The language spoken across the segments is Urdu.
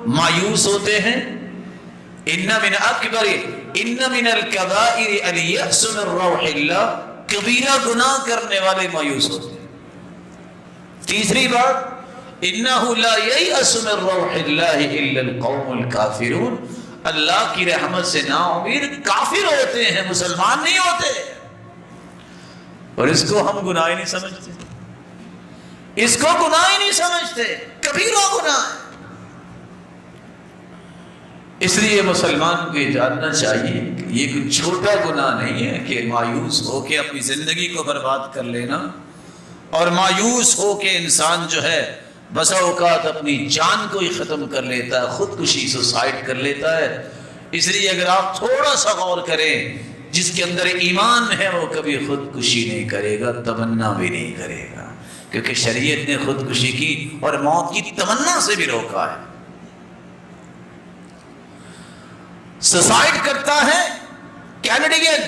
مایوس ہوتے ہیں. ان من الکبائر الیأس من روح اللہ، کبیرہ گناہ کرنے والے مایوس ہوتے ہیں. تیسری بات، انہ لا ییأس من روح اللہ الا القوم الکافرون، اللہ کی رحمت سے نا امید کافر ہوتے ہیں، مسلمان نہیں ہوتے. اور اس کو ہم گناہ ہی نہیں سمجھتے، اس کو گناہ ہی نہیں سمجھتے، کبیرہ گناہ ہے. اس لیے مسلمان کو یہ جاننا چاہیے کہ یہ کوئی چھوٹا گناہ نہیں ہے کہ مایوس ہو کے اپنی زندگی کو برباد کر لینا، اور مایوس ہو کے انسان جو ہے بسا اوقات اپنی جان کو ہی ختم کر لیتا ہے، خودکشی سوسائڈ کر لیتا ہے. اس لیے اگر آپ تھوڑا سا غور کریں، جس کے اندر ایمان ہے وہ کبھی خودکشی نہیں کرے گا، تمنا بھی نہیں کرے گا، کیونکہ شریعت نے خودکشی کی اور موت کی تمنا سے بھی روکا ہے. سوسائڈ کرتا ہے کینیڈین،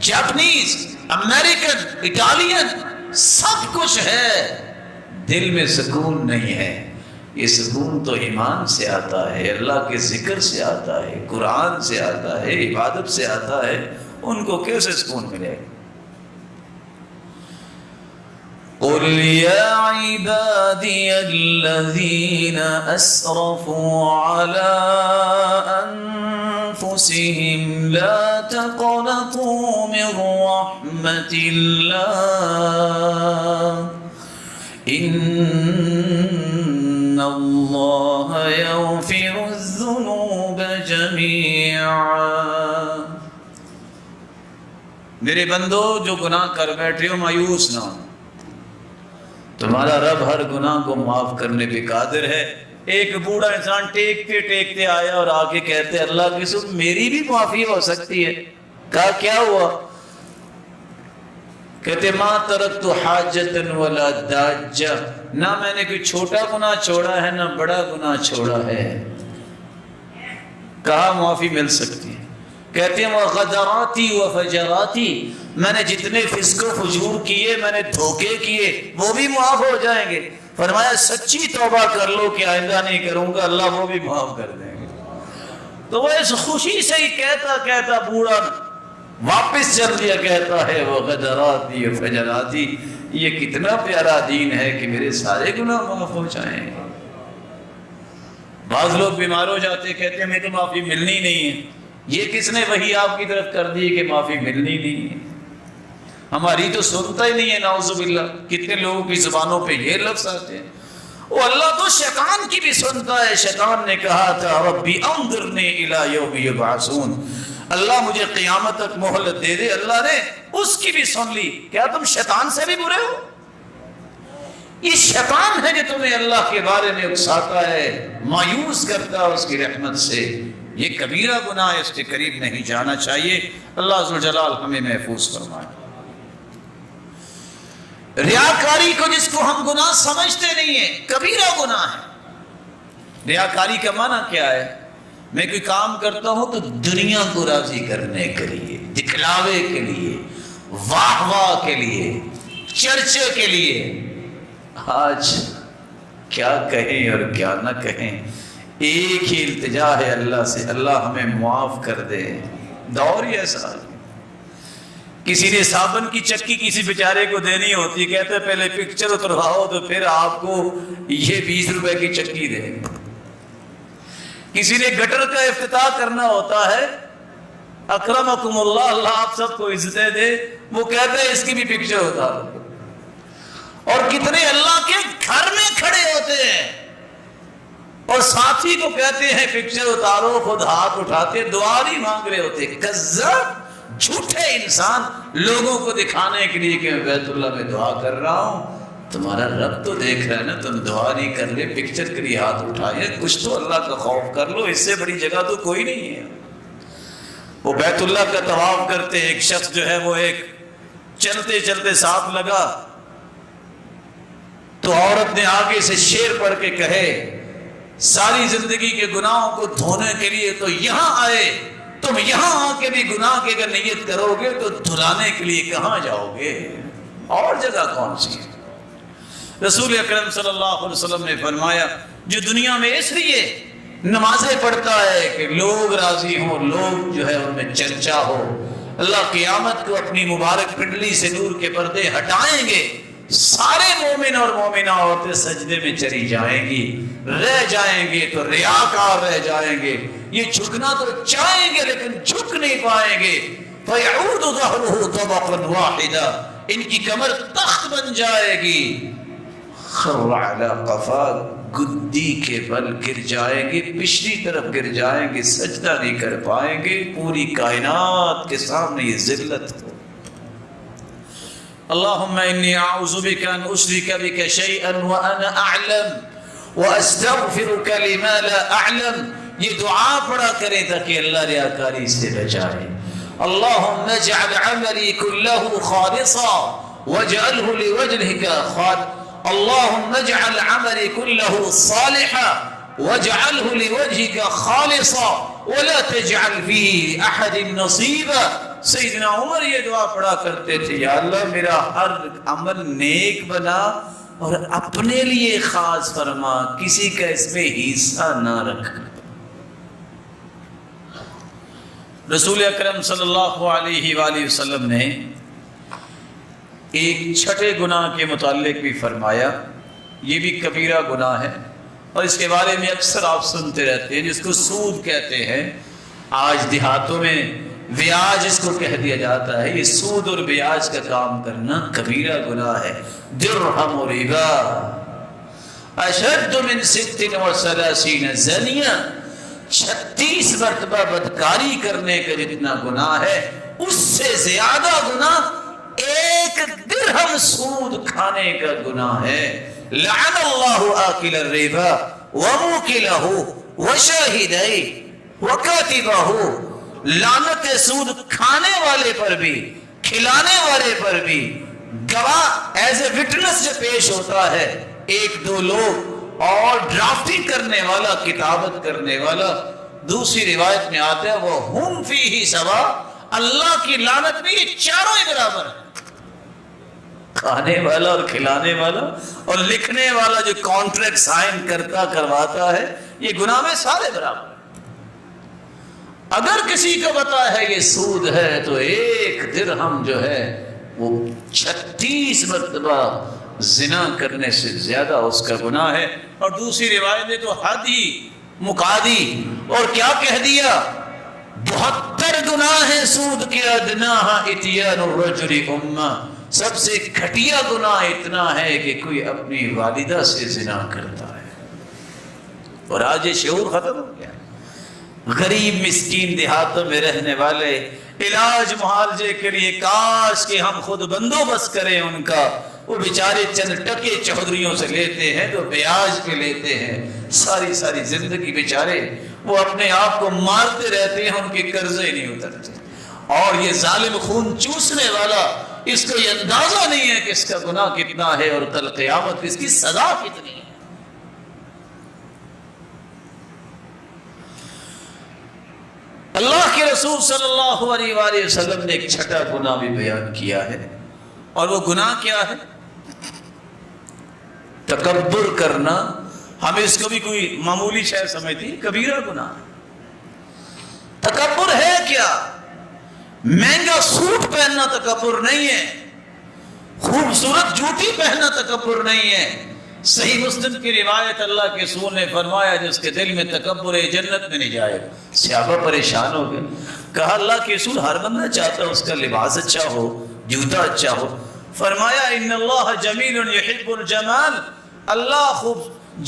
جاپنیز، امریکن، اٹالین، سب کچھ ہے، دل میں سکون نہیں ہے. یہ سکون تو ایمان سے آتا ہے، اللہ کے ذکر سے آتا ہے، قرآن سے آتا ہے، عبادت سے آتا ہے. ان کو کیسے سکون ملے گا؟ قل یا عبادی الذین اسرفوا علی انفسهم لا تقنطوا من رحمت اللہ ان اللہ یغفر الذنوب جمیعا. میرے بندو جو گناہ کر بیٹھے ہو مایوس نہ ہو، تمہارا رب ہر گناہ کو معاف کرنے پہ قادر ہے. ایک بوڑھا انسان ٹیکتے ٹیکتے آیا اور آگے کہتے اللہ کی سب میری بھی معافی ہو سکتی ہے. کہا کیا ہوا؟ کہتے ما ترکت حاجتا ولا داجہ، نہ میں نے کوئی چھوٹا گناہ چھوڑا ہے نہ بڑا گناہ چھوڑا ہے. کہا معافی مل سکتی ہے. کہتے ہیں وغدراتی وفجراتی، میں نے جتنے فسق و فجور کیے، میں نے دھوکے کیے، وہ بھی معاف ہو جائیں گے. فرمایا سچی توبہ کر لو کہ آئندہ نہیں کروں گا، اللہ وہ بھی معاف کر دیں گے. تو وہ اس خوشی سے ہی کہتا کہتا بوڑھا واپس چل دیا، کہتا ہے وغدراتی وفجراتی، یہ کتنا پیارا دین ہے کہ میرے سارے گناہ معاف ہو جائیں. بعض لوگ بیمار ہو جاتے کہتے ہیں ہمیں تو معافی ملنی نہیں ہے. یہ کس نے وحی آپ کی طرف کر دی کہ معافی ملنی نہیں ہے؟ ہماری تو سنتا ہی نہیں ہے، نعوذ باللہ. کتنے لوگوں کی زبانوں پہ یہ لفظ آتے ہیں. وہ اللہ تو شیطان کی بھی سنتا ہے. شیطان نے کہا تھا ربی انظرنی الی یوم یبعثون، اللہ مجھے قیامت تک مہلت دے دے. اللہ نے اس کی بھی سن لی. کیا تم شیطان سے بھی برے ہو؟ یہ شیطان ہے جو تمہیں اللہ کے بارے میں اکساتا ہے، مایوس کرتا ہے اس کی رحمت سے. یہ کبیرہ گناہ ہے، اس کے قریب نہیں جانا چاہیے. اللہ ذوالجلال ہمیں محفوظ فرمائے. ریاکاری کو جس کو ہم گناہ سمجھتے نہیں ہیں، کبیرہ گناہ ہے. ریاکاری کا معنی کیا ہے؟ میں کوئی کام کرتا ہوں تو دنیا کو راضی کرنے کے لیے، دکھلاوے کے لیے، واہ واہ کے لیے، چرچے کے لیے. آج کیا کہیں اور کیا نہ کہیں، ایک ہی التجا ہے اللہ سے، اللہ ہمیں معاف کر دے. دور ہی ایسا ہے. کسی نے صابن کی چکی کسی بیچارے کو دینی ہوتی، کہتے پہلے پکچر اترواؤ تو پھر آپ کو یہ 20 روپے کی چکی دیں گے. کسی نے گٹر کا افتتاح کرنا ہوتا ہے، اکرمکم اللہ، اللہ آپ سب کو عزتیں دے، وہ کہتے ہیں اس کی بھی پکچر اتارو. اور کتنے اللہ کے گھر میں کھڑے ہوتے ہیں اور ساتھی کو کہتے ہیں پکچر اتارو، خود ہاتھ اٹھاتے دعا نہیں مانگ رہے ہوتے. کذاب، جھوٹے انسان، لوگوں کو دکھانے کے لیے کہ میں بیت اللہ میں دعا کر رہا ہوں. تمہارا رب تو دیکھ رہا ہے نا، تم دعا نہیں کر لے، پکچر کے لیے ہاتھ اٹھائے. کچھ تو اللہ کا خوف کر لو، اس سے بڑی جگہ تو کوئی نہیں ہے. وہ بیت اللہ کا طواف کرتے، ایک شخص جو ہے وہ ایک چلتے چلتے ساتھ لگا تو عورت نے آگے سے شعر پڑھ کے کہے ساری زندگی کے گناہوں کو دھونے کے لیے تو یہاں آئے، تم یہاں آ کے بھی گناہ کی اگر نیت کرو گے تو دھلانے کے لیے کہاں جاؤ گے؟ اور جگہ کون سی ہے؟ رسول اکرم صلی اللہ علیہ وسلم نے فرمایا جو دنیا میں اس لیے نمازیں پڑھتا ہے کہ لوگ راضی ہوں، لوگ جو ہے ان میں چرچا ہو. اللہ قیامت کو اپنی مبارک پنڈلی سے نور کے پردے ہٹائیں گے، سارے مومن اور مومنہ عورتیں سجدے میں چلی جائیں گی، رہ جائیں گے تو ریاکار رہ جائیں گے. یہ جھکنا تو چاہیں گے لیکن جھک نہیں پائیں گے. فَيَعُودُ ظَهْرُهُ طَبَقًا وَاحِدًا، ان کی کمر تخت بن جائے گی. خَرَّ عَلَى قَفَاهُ، گدی کے بل گر جائیں گے، پچھلی طرف گر جائیں گے، سجدہ نہیں کر پائیں گے. پوری کائنات کے سامنے یہ ذلت ہو. اللہم انی اعوذ بک ان اشرک بک شیئا وانا اعلم واستغفرک لما لا اعلم. یہ دعا پڑھا کرے تاکہ اللہ ریاکاری سے بچائے. اللہم اجعل عملی کلہ خالصا واجعلہ لوجہک خالصا. اللهم اجعل عملي كله صالحا واجعله لوجهك خالصا ولا تجعل فيه احد نصيبا. سیدنا عمر یہ دعا پڑھا کرتے تھے، یا اللہ میرا ہر عمل نیک بنا اور اپنے لیے خاص فرما، کسی کا اس میں حصہ نہ رکھ. رسول اکرم صلی اللہ علیہ وآلہ وسلم نے ایک چھٹے گناہ کے متعلق بھی فرمایا، یہ بھی کبیرہ گناہ ہے اور اس کے بارے میں اکثر آپ سنتے رہتے ہیں، جس کو سود کہتے ہیں. آج دیہاتوں میں بیاج اس کو کہہ دیا جاتا ہے. یہ سود اور بیاج کا کام کرنا کبیرہ گناہ ہے. درہم و ربا اشد من 36 زنیہ، 36 مرتبہ بدکاری کرنے کا جتنا گناہ ہے اس سے زیادہ گناہ ایک درہم سود کھانے کا گناہ ہے. لعن اللہ آکل الربا وموکلہ وشاہدہ وکاتبہ. لعنت سود کھانے والے پر بھی، کھلانے والے پر بھی، گواہ ایز اے وٹنس جو پیش ہوتا ہے، ایک دو لوگ، اور ڈرافٹنگ کرنے والا، کتابت کرنے والا. دوسری روایت میں آتا ہے وہ ہم فیہ سوا، اللہ کی لعنت میں یہ چاروں ہی برابر ہیں. کھانے والا اور کھلانے والا اور لکھنے والا جو کانٹریکٹ سائن کرتا کرواتا ہے، یہ گناہ میں سارے برابر. اگر کسی کو پتا ہے یہ سود ہے تو ایک درہم جو ہے وہ 36 مرتبہ زنا کرنے سے زیادہ اس کا گناہ ہے. اور دوسری روایت میں تو حد ہی مکا دی اور کیا کہہ دیا، 72 گناہ ہیں سود کے، ادناہا اتیان الرجل امہ. سب سے گھٹیا گناہ اتنا ہے کہ کوئی اپنی والدہ سے زنا کرتا ہے. اور آج یہ شعور ختم ہو گیا. غریب مسکین دیہاتوں میں رہنے والے علاج معالجے کے لیے کاش کہ ہم خود بندوبست کریں ان کا. وہ بیچارے چند ٹکے چودھریوں سے لیتے ہیں تو بیاج پہ لیتے ہیں، ساری ساری زندگی بیچارے وہ اپنے آپ کو مارتے رہتے ہیں، ان کے قرضے نہیں اترتے. اور یہ ظالم خون چوسنے والا، اس کو یہ اندازہ نہیں ہے کہ اس کا گناہ کتنا ہے اور کل قیامت اس کی سزا کتنی ہے. اللہ کے رسول صلی اللہ علیہ وآلہ وسلم نے ایک چھٹا گناہ بھی بیان کیا ہے، اور وہ گناہ کیا ہے؟ تکبر کرنا. ہم اس کو بھی کوئی معمولی شے سمجھتی، کبیرہ گناہ. تکبر ہے کیا؟ مہنگا سوٹ پہننا تکبر نہیں ہے، خوبصورت جوتی پہننا تکبر نہیں ہے. صحیح مسلم کی روایت، اللہ کے رسول نے فرمایا جس کے دل میں تکبر ہے جنت میں نہیں جائے گا. صحابہ پریشان ہو گئے، کہا اللہ کے رسول ہر بندہ چاہتا ہے اس کا لباس اچھا ہو، جوتا اچھا ہو. فرمایا ان اللہ جمیل یحب الجمال، اللہ خوب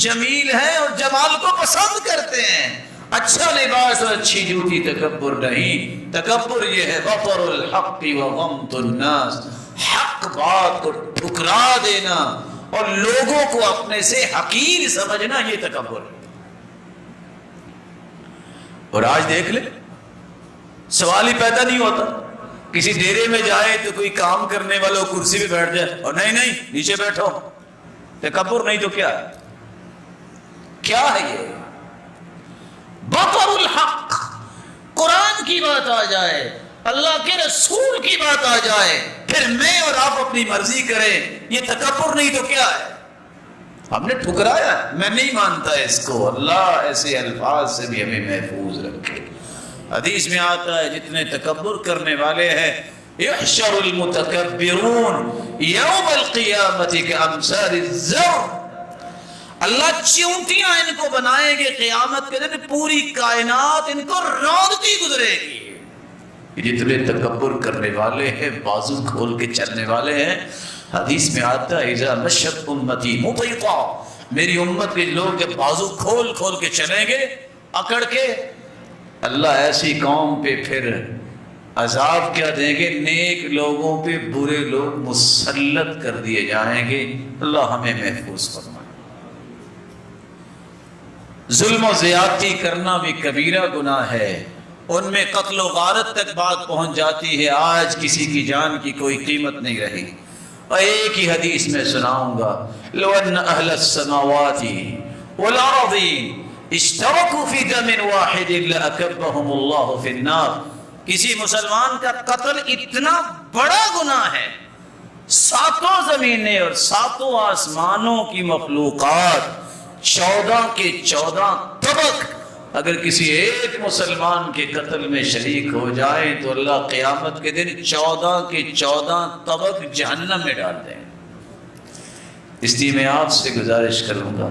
جمیل ہے اور جمال کو پسند کرتے ہیں. اچھا لباس اور اچھی جوتی تکبر نہیں. تکبر یہ ہے بطر الحق وغمط الناس، حق بات کو ٹھکرا دینا اور لوگوں کو اپنے سے حقیر سمجھنا، یہ تکبر ہے. اور آج دیکھ لیں سوال ہی پیدا نہیں ہوتا. کسی ڈیرے میں جائے تو کوئی کام کرنے والا کرسی پہ بیٹھ جائے اور نہیں نہیں نیچے بیٹھو. تکبر نہیں تو کیا ہے؟ کیا ہے یہ؟ بطر الحق، قرآن کی بات آ جائے، اللہ کے رسول کی بات آ جائے، پھر میں اور آپ اپنی مرضی کریں، یہ تکبر نہیں تو کیا ہے؟ ہم نے ٹھکرایا، میں نہیں مانتا اس کو۔ اللہ ایسے الفاظ سے بھی ہمیں محفوظ رکھے۔ حدیث میں آتا ہے جتنے تکبر کرنے والے ہیں، یحشر المتکبرون یوم القیامت کامثال الزر، اللہ چیونٹیاں ان کو بنائیں گے قیامت کے دن، پوری کائنات ان کو رونقتی گزرے گی۔ جتنے تکبر کرنے والے ہیں، بازو کھول کے چلنے والے ہیں، حدیث میں آتا ہے اذا مشت امتی مطیقا، میری امت کے لوگ جب بازو کھول کھول کے چلیں گے اکڑ کے، اللہ ایسی قوم پہ پھر عذاب کیا دیں گے، نیک لوگوں پہ برے لوگ مسلط کر دیے جائیں گے۔ اللہ ہمیں محفوظ فرمائے۔ ظلم و زیادتی کرنا بھی کبیرہ گناہ ہے، ان میں قتل و غارت تک بات پہنچ جاتی ہے۔ آج کسی کی جان کی کوئی قیمت نہیں رہی۔ اور ایک ہی حدیث میں سناؤں گا، لو ان اہل السماوات والارض اشترکوا فی دم واحد لاکبہم اللہ فی النار، کسی مسلمان کا قتل اتنا بڑا گناہ ہے، ساتوں زمینیں اور ساتوں آسمانوں کی مخلوقات 14 کے 14 طبق اگر کسی ایک مسلمان کے قتل میں شریک ہو جائے تو اللہ قیامت کے دن 14 کے 14 طبق جہنم میں ڈال دیں۔ اس لیے میں آپ سے گزارش کروں گا،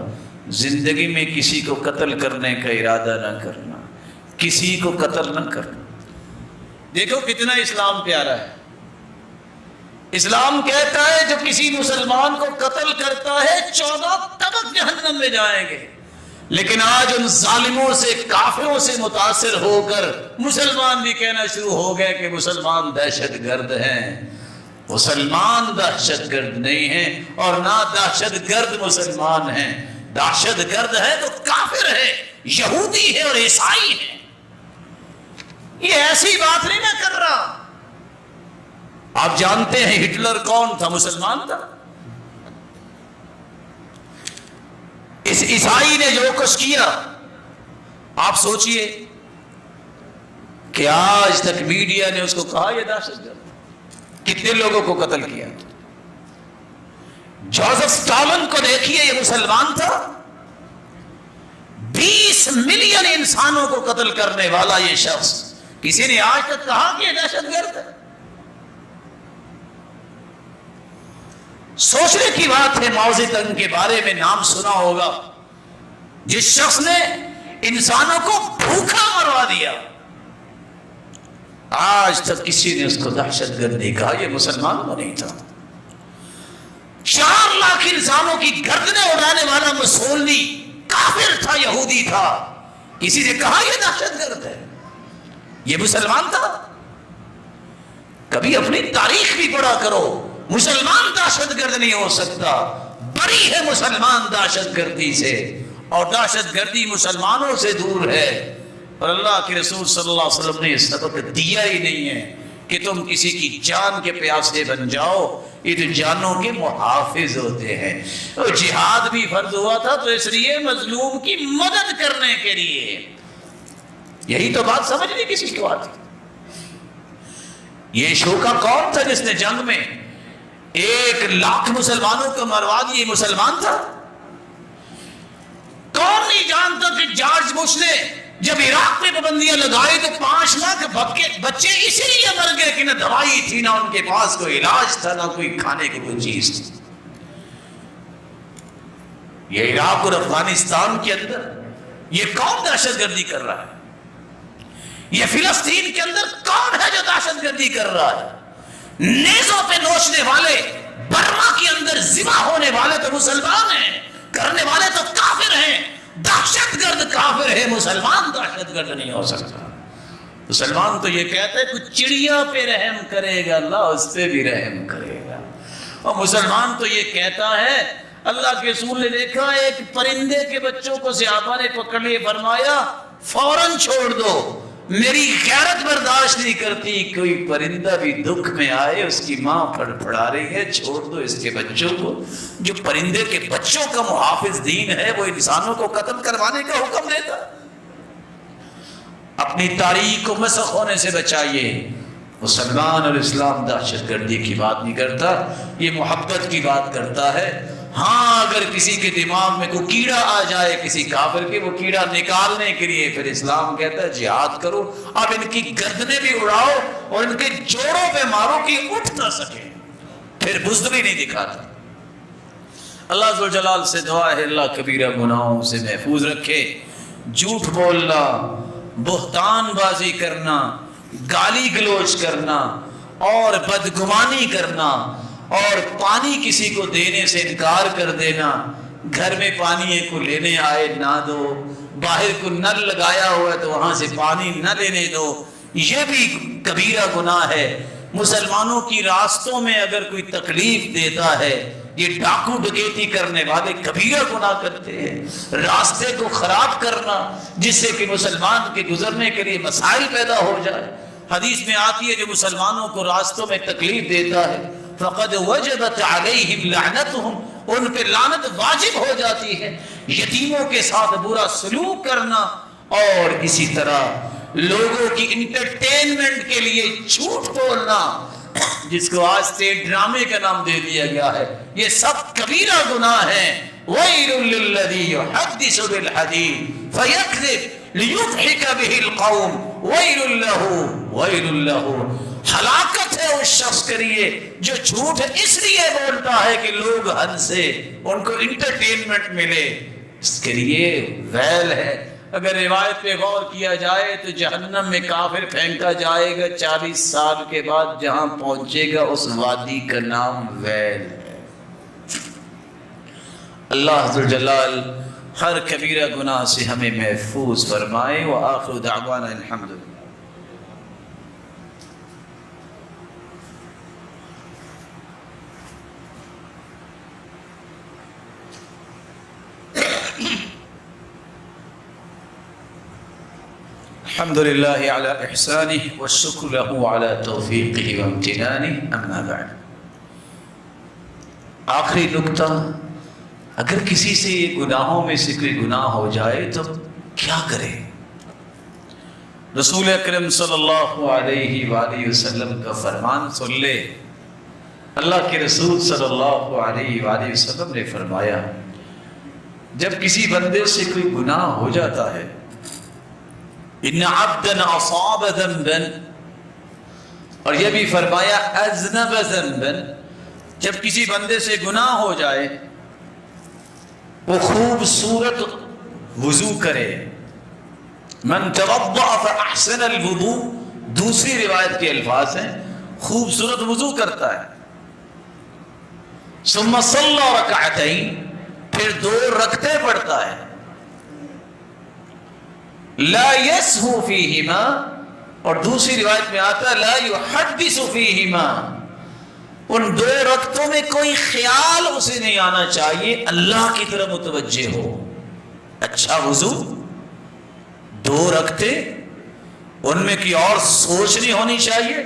زندگی میں کسی کو قتل کرنے کا ارادہ نہ کرنا، کسی کو قتل نہ کرنا۔ دیکھو کتنا اسلام پیارا ہے۔ اسلام کہتا ہے جو کسی مسلمان کو قتل کرتا ہے 14 طبق جہنم میں جائیں گے، لیکن آج ان ظالموں سے، کافروں سے متاثر ہو کر مسلمان بھی کہنا شروع ہو گئے کہ مسلمان دہشت گرد ہیں۔ مسلمان دہشت گرد نہیں ہیں اور نہ دہشت گرد مسلمان ہیں، دہشت گرد ہے تو کافر ہے، یہودی ہے اور عیسائی ہے۔ یہ ایسی بات نہیں میں کر رہا۔ آپ جانتے ہیں ہٹلر کون تھا؟ مسلمان تھا۔ اس عیسائی نے جو کچھ کیا، آپ سوچئے کہ آج تک میڈیا نے اس کو کہا یہ دہشت گرد، کتنے لوگوں کو قتل کیا۔ جوزف اسٹالن کو دیکھیے، یہ مسلمان تھا، 20 ملین انسانوں کو قتل کرنے والا یہ شخص، کسی نے آج تک کہا کہ یہ دہشت گرد ہے؟ سوچنے کی بات ہے۔ ماؤ زیدنگ کے بارے میں نام سنا ہوگا، جس شخص نے انسانوں کو بھوکا مروا دیا، آج تک کسی نے اس کو دہشت گرد نہیں کہا، یہ مسلمان تو نہیں تھا۔ 4 لاکھ انسانوں کی گردنیں اڑانے والا مسولنی کافر تھا، یہودی تھا، کسی نے کہا یہ دہشت گرد ہے؟ یہ مسلمان تھا؟ کبھی اپنی تاریخ بھی پڑھا کرو۔ مسلمان دہشت گرد نہیں ہو سکتا، بری ہے مسلمان دہشت گردی سے، اور دہشت گردی مسلمانوں سے دور ہے۔ اور اللہ کے رسول صلی اللہ علیہ وسلم نے یہ سبق دیا ہی نہیں ہے کہ تم کسی کی جان کے پیاسے بن جاؤ، یہ تو جانوں کے محافظ ہوتے ہیں۔ اور جہاد بھی فرض ہوا تھا تو اس لیے مظلوم کی مدد کرنے کے لیے، یہی تو بات سمجھ نہیں کسی کو آتی۔ یہ شوکا کون تھا جس نے جنگ میں 1 لاکھ مسلمانوں کو مروا دیا؟ یہ مسلمان تھا؟ کون نہیں جانتا کہ جارج بش نے جب عراق میں پابندیاں لگائی تو 5 لاکھ بچے اسی لیے مر گئے کہ نہ دوائی تھی، نہ ان کے پاس کوئی علاج تھا، نہ کوئی کھانے کی کوئی چیز تھی۔ یہ عراق اور افغانستان کے اندر یہ کون دہشت گردی کر رہا ہے؟ یہ فلسطین کے اندر کون ہے جو دہشت گردی کر رہا ہے؟ نیزوں پہ نوچنے والے، برما کے اندر ذبح ہونے والے تو مسلمان ہیں، کرنے والے تو کافر ہیں۔ دہشت گرد کافر ہے، مسلمان دہشت گرد نہیں ہو سکتا۔ مسلمان تو یہ کہتا ہے کچھ چڑیا پہ رحم کرے گا اللہ اس پہ بھی رحم کرے گا، اور مسلمان تو یہ کہتا ہے، اللہ کے رسول نے دیکھا ایک پرندے کے بچوں کو صحابہ نے پکڑ لیے، فرمایا فوراً چھوڑ دو، میری غیرت برداشت نہیں کرتی، کوئی پرندہ بھی دکھ میں آئے، اس کی ماں پھڑپھڑا رہی ہے، چھوڑ دو اس کے بچوں کو۔ جو پرندے کے بچوں کا محافظ دین ہے وہ انسانوں کو قتل کروانے کا حکم دیتا۔ اپنی تاریخ کو مسخ ہونے سے بچائیے۔ مسلمان اور اسلام دہشت گردی کی بات نہیں کرتا، یہ محبت کی بات کرتا ہے۔ ہاں اگر کسی کے دماغ میں کوئی کیڑا آ جائے کسی کافر کے، وہ کیڑا نکالنے کے لیے پھر اسلام کہتا ہے جہاد کرو، اب ان کی گردنیں بھی اڑاؤ اور ان کے جوڑوں پہ مارو کہ اٹھ نہ سکے، پھر بزدلی نہیں دکھاتا۔ اللہ ذو الجلال سے دعا ہے اللہ کبیرہ گناہوں سے محفوظ رکھے۔ جھوٹ بولنا، بہتان بازی کرنا، گالی گلوچ کرنا اور بدگمانی کرنا اور پانی کسی کو دینے سے انکار کر دینا، گھر میں پانی کو لینے آئے نہ دو، باہر کو نل لگایا ہوا ہے تو وہاں سے پانی نہ لینے دو، یہ بھی کبیرہ گناہ ہے۔ مسلمانوں کی راستوں میں اگر کوئی تکلیف دیتا ہے، یہ ڈاکو ڈکیتی کرنے والے کبیرہ گناہ کرتے ہیں۔ راستے کو خراب کرنا جس سے کہ مسلمان کے گزرنے کے لیے مسائل پیدا ہو جائے، حدیث میں آتی ہے جو مسلمانوں کو راستوں میں تکلیف دیتا ہے فقد وجبت علیہم لعنتہم، ان پہ لعنت واجب ہو جاتی ہے۔ یتیموں کے ساتھ برا سلوک کرنا اور اسی طرح لوگوں کی انٹرٹینمنٹ کے لیے جھوٹ بولنا، جس کو آج سے ڈرامے کا نام دے دیا گیا ہے، یہ سب کبیرہ گناہ ہیں۔ وَيْلٌ لِّلَّذِي يُحَدِّثُ بِالْحَدِيثِ فَيَكْذِبُ لِيُضْحِكَ بِهِ الْقَوْمُ وَيْلٌ لَّهُ وَيْلٌ لَّهُ۔ ہلاکت ہے اس شخص کے لیے جو جھوٹ اس لیے بولتا ہے کہ لوگ ہنسے، ان کو انٹرٹینمنٹ ملے، اس کے لیے ویل ہے۔ اگر روایت پہ غور کیا جائے تو جہنم میں کافر پھینکا جائے گا 40 سال کے بعد، جہاں پہنچے گا اس وادی کا نام ویل ہے۔ اللہ ذوالجلال ہر کبیرہ گناہ سے ہمیں محفوظ فرمائے۔ وآخر دعوانا الحمدللہ۔ الحمد لله على إحسانه والشكر له على توفيقه وامتنانه، أما بعد۔ آخری نکتہ، اگر کسی سے یہ گناہوں میں سے کوئی گناہ ہو جائے تو کیا کرے؟ رسول اکرم صلی اللہ علیہ وآلہ وسلم کا فرمان سن لے۔ اللہ کے رسول صلی اللہ علیہ وآلہ وسلم نے فرمایا جب کسی بندے سے کوئی گناہ ہو جاتا ہے، ان عبدا اصاب ذنبا، اور یہ بھی فرمایا اذنب ذنبا، جب کسی بندے سے گناہ ہو جائے وہ خوبصورت وضو کرے، من توضأ فاحسن الوضوء، دوسری روایت کے الفاظ ہیں خوبصورت وضو کرتا ہے، ثم صلی رکعتین، پھر 2 رکعتیں پڑھتا ہے، لا یسہو فیہما، اور دوسری روایت میں آتا ہے لا یحدث فیہما، ان 2 رکعتوں میں کوئی خیال اسے نہیں آنا چاہیے، اللہ کی طرف متوجہ ہو۔ اچھا وضو، 2 رکعتیں، ان میں کوئی اور سوچ نہیں ہونی چاہیے۔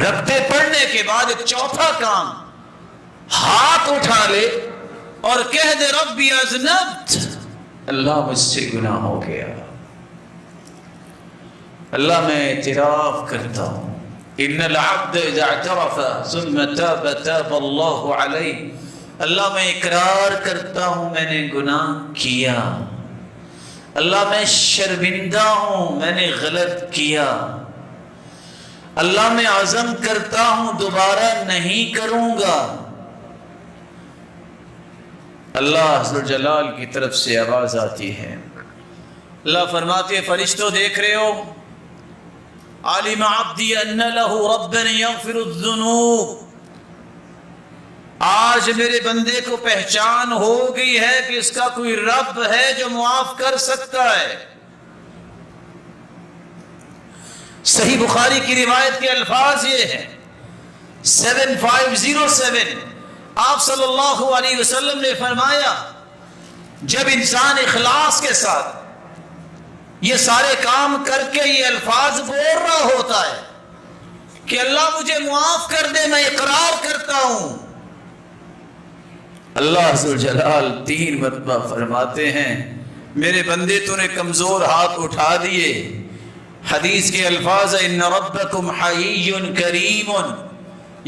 رکعتیں پڑھنے کے بعد ایک چوتھا کام، ہاتھ اٹھا لے اور کہہ دے ربی اذنبت، اللہ مجھ سے گناہ ہو گیا، اللہ میں اعتراف کرتا ہوں۔ ان العبد اذا اعترف ثم تاب تاب اللہ علیہ، اللہ میں اقرار کرتا ہوں میں نے گناہ کیا، اللہ میں شرمندہ ہوں میں نے غلط کیا، اللہ میں عزم کرتا ہوں دوبارہ نہیں کروں گا۔ اللہ ذوالجلال کی طرف سے آواز آتی ہے، اللہ فرماتے ہیں فرشتوں دیکھ رہے ہو، علم عبدی ان لہ ربا یغفر الذنوب، آج میرے بندے کو پہچان ہو گئی ہے کہ اس کا کوئی رب ہے جو معاف کر سکتا ہے۔ صحیح بخاری کی روایت کے الفاظ یہ ہیں 7507، آپ صلی اللہ علیہ وسلم نے فرمایا جب انسان اخلاص کے ساتھ یہ سارے کام کر کے یہ الفاظ بول رہا ہوتا ہے کہ اللہ مجھے معاف کر دے، میں اقرار کرتا ہوں، اللہ ذوالجلال 3 مرتبہ فرماتے ہیں میرے بندے تو نے کمزور ہاتھ اٹھا دیے۔ حدیث کے الفاظ ان ربکم حیی کریم